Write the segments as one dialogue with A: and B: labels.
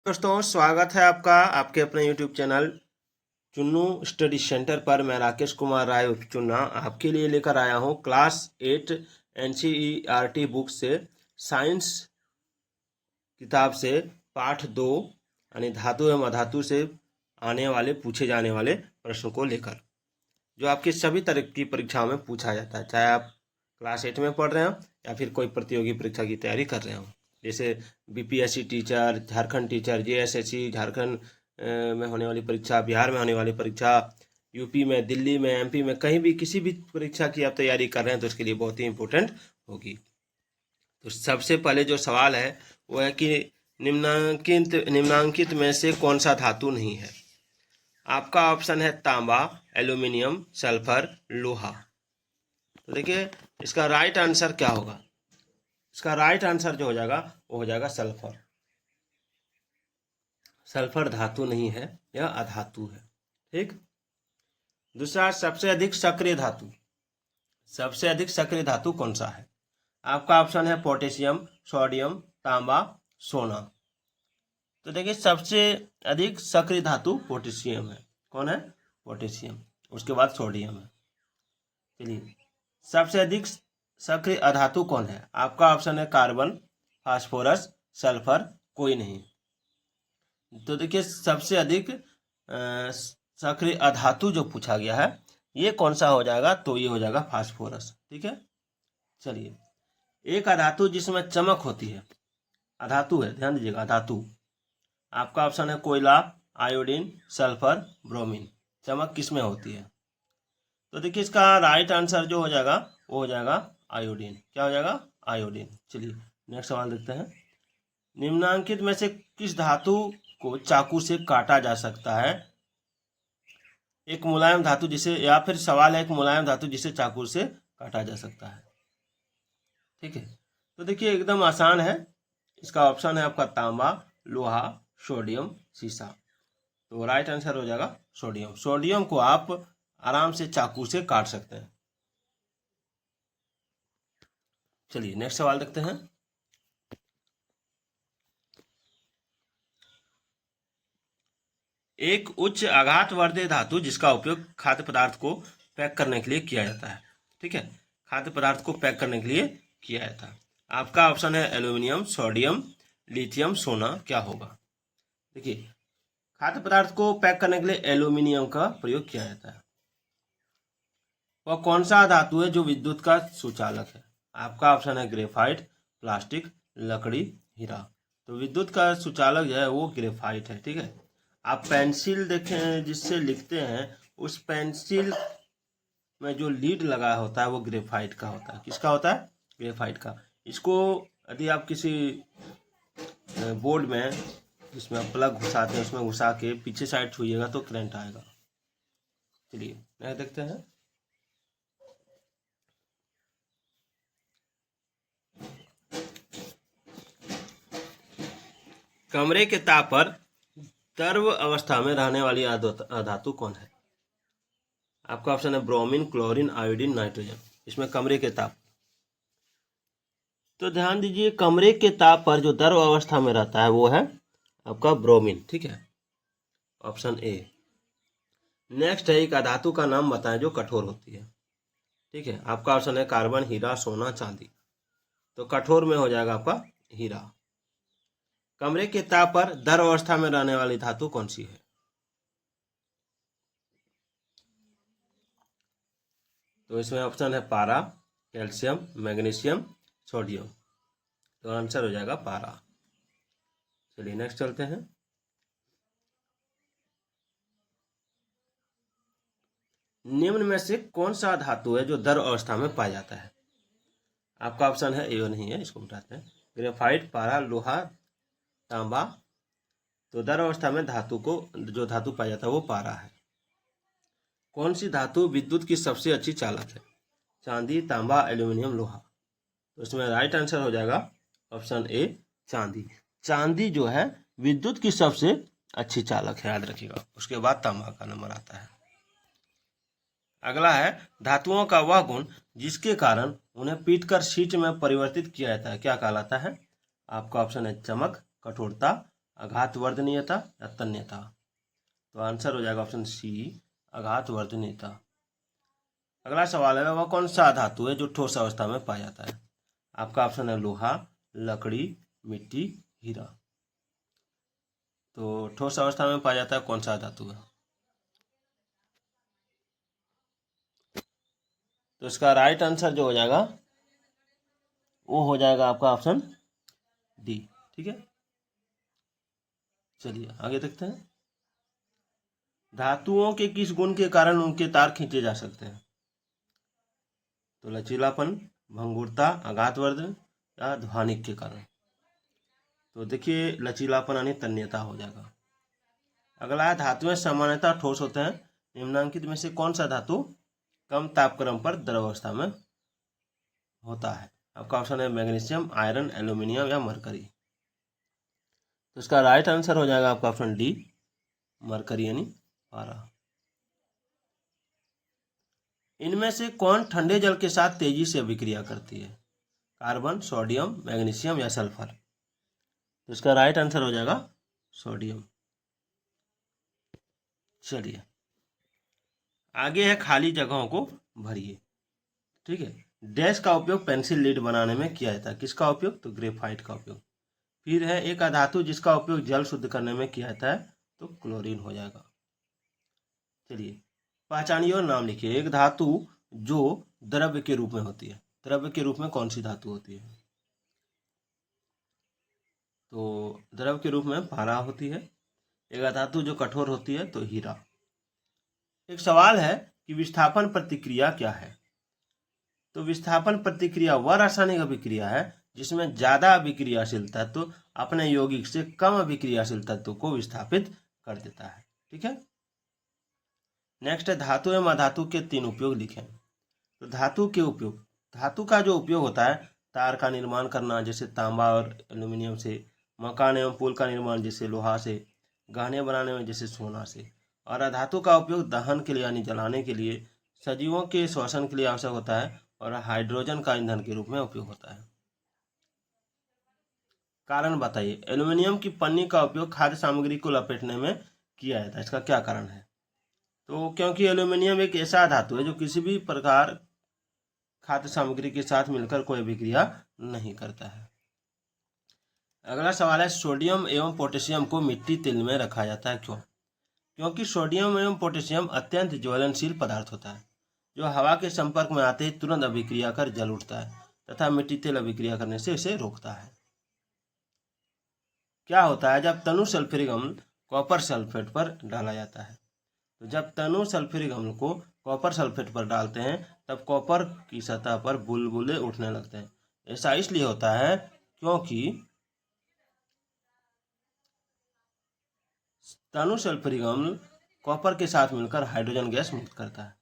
A: दोस्तों, स्वागत है आपका आपके अपने YouTube channel Chunnu study centre पर। मैं राकेश कुमार राय चुन्ना आपके लिए लेकर आया हूँ क्लास 8 NCERT बुक से साइंस किताब से पाठ 2 यानी धातु एवं अधातु से आने वाले पूछे जाने वाले प्रश्नों को लेकर, जो आपकी सभी तरह की परीक्षाओं में पूछा जाता है, चाहे आप क्लास 8 में पढ़ रहे हो या फिर कोई प्रतियोगी परीक्षा की तैयारी कर रहे हो, जैसे BPSC teacher, Jharkhand teacher, JSSC Jharkhand में होने वाली परीक्षा, बिहार में होने वाली परीक्षा, यूपी में, दिल्ली में, MP में, कहीं भी किसी भी परीक्षा की आप तैयारी कर रहे हैं तो उसके लिए बहुत ही इम्पोर्टेंट होगी। तो सबसे पहले जो सवाल है वो है कि निम्नांकित में से कौन सा धातु नहीं है। आपका ऑप्शन है तांबा, एल्यूमिनियम, सल्फर, लोहा। तो देखिए इसका राइट आंसर क्या होगा। इसका राइट आंसर जो हो जाएगा वो हो जाएगा सल्फर। सल्फर धातु नहीं है, यह अधातु है। ठीक। दूसरा, सबसे अधिक सक्रिय धातु। सबसे अधिक सक्रिय धातु कौन सा है। आपका ऑप्शन है पोटेशियम, सोडियम, तांबा, सोना। तो देखिए सबसे अधिक सक्रिय धातु पोटेशियम है। कौन है? पोटेशियम। उसके बाद सोडियम है। चलिए, सबसे अधिक सक्रिय अधातु कौन है। आपका ऑप्शन है कार्बन, फास्फोरस, सल्फर, कोई नहीं। तो देखिए सबसे अधिक सक्रिय अधातु जो पूछा गया है ये कौन सा हो जाएगा, तो ये हो जाएगा फास्फोरस। ठीक है। चलिए, एक अधातु जिसमें चमक होती है, अधातु है, ध्यान दीजिएगा, अधातु। आपका ऑप्शन है कोयला, आयोडीन, सल्फर, ब्रोमीन। चमक किसमें होती है। तो देखिए इसका राइट आंसर जो हो जाएगा वो हो जाएगा आयोडीन। क्या हो जाएगा? आयोडीन। चलिए नेक्स्ट सवाल देखते हैं। निम्नांकित में से किस धातु को चाकू से काटा जा सकता है। एक मुलायम धातु जिसे, या फिर सवाल है एक मुलायम धातु जिसे चाकू से काटा जा सकता है। ठीक है। तो देखिए एकदम आसान है। इसका ऑप्शन है आपका तांबा, लोहा, सोडियम, सीसा। तो राइट आंसर हो जाएगा सोडियम। सोडियम को आप आराम से चाकू से काट सकते हैं। चलिए नेक्स्ट सवाल देखते हैं। एक उच्च आघातवर्धक धातु जिसका उपयोग खाद्य पदार्थ को पैक करने के लिए किया जाता है। ठीक है, खाद्य पदार्थ को पैक करने के लिए किया जाता है। आपका ऑप्शन है एल्यूमिनियम, सोडियम, लिथियम, सोना। क्या होगा। देखिए खाद्य पदार्थ को पैक करने के लिए एल्यूमिनियम का प्रयोग किया जाता है। वह कौन सा धातु है जो विद्युत का सुचालक है। आपका ऑप्शन है ग्रेफाइट, प्लास्टिक, लकड़ी, हीरा। तो विद्युत का सुचालक जो है वो ग्रेफाइट है। ठीक है। आप पेंसिल देखें जिससे लिखते हैं, उस पेंसिल में जो लीड लगा होता है वो ग्रेफाइट का होता है। किसका होता है? ग्रेफाइट का। इसको यदि आप किसी बोर्ड में जिसमें आप प्लग घुसाते हैं उसमें घुसा के पीछे साइड छुइएगा तो करंट आएगा। चलिए नेक्स्ट देखते हैं। कमरे के ताप पर द्रव अवस्था में रहने वाली अधातु कौन है। आपका ऑप्शन है ब्रोमीन, क्लोरीन, आयोडीन, नाइट्रोजन। इसमें कमरे के ताप, तो ध्यान दीजिए कमरे के ताप पर जो द्रव अवस्था में रहता है वो है आपका ब्रोमीन। ठीक है, ऑप्शन ए। नेक्स्ट है एक अधातु का नाम बताएं जो कठोर होती है। ठीक है, आपका ऑप्शन है कार्बन, हीरा, सोना, चांदी। तो कठोर में हो जाएगा आपका हीरा। कमरे के ताप पर द्रव अवस्था में रहने वाली धातु कौन सी है। तो इसमें ऑप्शन है पारा, कैल्शियम, मैग्नीशियम, सोडियम। तो आंसर हो जाएगा पारा। चलिए नेक्स्ट चलते हैं। निम्न में से कौन सा धातु है जो द्रव अवस्था में पाया जाता है। आपका ऑप्शन है ये नहीं है, इसको मिटाते हैं। ग्रेफाइट, पारा, लोहा, तांबा। तो द्रव अवस्था में धातु को जो धातु पाया जाता है वो पारा है। कौन सी धातु विद्युत की सबसे अच्छी चालक है। चांदी, तांबा, एल्यूमिनियम, लोहा। तो इसमें राइट आंसर हो जाएगा ऑप्शन ए, चांदी। चांदी जो है विद्युत की सबसे अच्छी चालक है, याद रखिएगा। उसके बाद तांबा का नंबर आता है। अगला है धातुओं का वह गुण जिसके कारण उन्हें पीटकर शीट में परिवर्तित किया जाता है, क्या कहलाता है। आपका ऑप्शन है चमक, कठोरता, आघातवर्धनीयता या तन्यता? तो आंसर हो जाएगा ऑप्शन सी, आघातवर्धनीयता। अगला सवाल है, वह कौन सा धातु है जो ठोस अवस्था में पाया जाता है? आपका ऑप्शन है लोहा, लकड़ी, मिट्टी, हीरा। तो ठोस अवस्था में पाया जाता है कौन सा धातु है? तो इसका राइट आंसर जो हो जाएगा वो हो जाएगा आपका ऑप्शन डी। ठीक है, चलिए आगे देखते हैं। धातुओं के किस गुण के कारण उनके तार खींचे जा सकते हैं? तो लचीलापन, भंगुरता, आघातवर्धन या ध्वनिक के कारण? तो देखिए लचीलापन यानी तन्यता हो जाएगा। अगला है, धातुएं सामान्यतः ठोस होते हैं, निम्नलिखित में से कौन सा धातु कम तापक्रम पर द्रवावस्था में होता है? आपका ऑप्शन है मैग्नीशियम, आयरन, एल्यूमिनियम या मरकरी। तो इसका राइट आंसर हो जाएगा आपका ऑप्शन डी, मरकरी यानी पारा। इनमें से कौन ठंडे जल के साथ तेजी से अभिक्रिया करती है? कार्बन, सोडियम, मैग्नीशियम या सल्फर? तो इसका राइट आंसर हो जाएगा सोडियम। चलिए आगे है, खाली जगहों को भरिए। ठीक है, डैश का उपयोग पेंसिल लीड बनाने में किया जाता है, किसका उपयोग? तो ग्रेफाइट का उपयोग। फिर है, एक अधातु जिसका उपयोग जल शुद्ध करने में किया जाता है, तो क्लोरीन हो जाएगा। चलिए पहचानिए और नाम लिखिए। एक धातु जो द्रव्य के रूप में होती है, द्रव्य के रूप में कौन सी धातु होती है? तो द्रव्य के रूप में पारा होती है। एक धातु जो कठोर होती है, तो हीरा। एक सवाल है कि विस्थापन प्रतिक्रिया क्या है? तो विस्थापन प्रतिक्रिया वह रासायनिक अभिक्रिया है जिसमें ज्यादा अभिक्रियाशील तत्व अपने यौगिक से कम अभिक्रियाशील तत्व को विस्थापित कर देता है। ठीक है, नेक्स्ट है, धातु एवं अधातु के 3 उपयोग लिखें। तो धातु के उपयोग, धातु का जो उपयोग होता है, तार का निर्माण करना जैसे तांबा और एल्यूमिनियम से, मकान एवं पुल का निर्माण जैसे लोहा से, गहने बनाने में जैसे सोना से। और अधातु का उपयोग दहन के लिए यानी जलाने के लिए, सजीवों के श्वसन के लिए आवश्यक होता है और हाइड्रोजन का ईंधन के रूप में उपयोग होता है। कारण बताइए। एल्यूमिनियम की पन्नी का उपयोग खाद्य सामग्री को लपेटने में किया जाता है, इसका क्या कारण है? तो क्योंकि एल्यूमिनियम एक ऐसा धातु है जो किसी भी प्रकार खाद्य सामग्री के साथ मिलकर कोई अभिक्रिया नहीं करता है। अगला सवाल है, सोडियम एवं पोटेशियम को मिट्टी तेल में रखा जाता है, क्यों? क्योंकि सोडियम एवं पोटेशियम अत्यंत ज्वलनशील पदार्थ होता है जो हवा के संपर्क में आते ही तुरंत अभिक्रिया कर जल उठता है तथा मिट्टी तेल अभिक्रिया करने से इसे रोकता है। क्या होता है जब तनु सल्फ्यूरिक अम्ल कॉपर सल्फेट पर डाला जाता है? तो जब तनु सल्फ्यूरिक अम्ल को कॉपर सल्फेट पर डालते हैं तब कॉपर की सतह पर बुलबुले उठने लगते हैं। ऐसा इसलिए होता है क्योंकि तनु सल्फ्यूरिक अम्ल कॉपर के साथ मिलकर हाइड्रोजन गैस मुक्त करता है।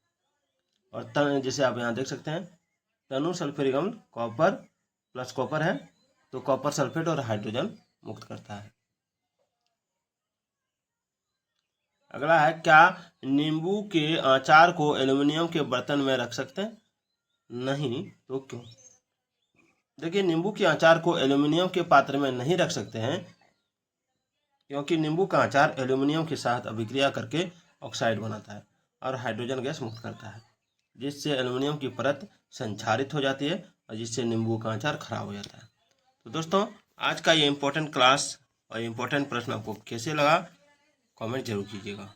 A: और जैसे आप यहाँ देख सकते हैं, तनु सल्फ्यूरिक अम्ल कॉपर प्लस कॉपर है, तो कॉपर सल्फेट और हाइड्रोजन मुक्त करता है। अगला है, क्या नींबू के अचार को एल्यूमिनियम के बर्तन में रख सकते हैं? नहीं, तो क्यों? देखिए नींबू के अचार को एल्यूमिनियम के पात्र में नहीं रख सकते हैं क्योंकि नींबू का अचार एल्यूमिनियम के साथ अभिक्रिया करके ऑक्साइड बनाता है और हाइड्रोजन गैस मुक्त करता है, जिससे एल्यूमिनियम की परत संक्षारित हो जाती है और जिससे नींबू का अचार खराब हो जाता है। तो दोस्तों आज का ये इम्पोर्टेंट क्लास और इम्पोर्टेंट प्रश्न आपको कैसे लगा, कमेंट जरूर कीजिएगा।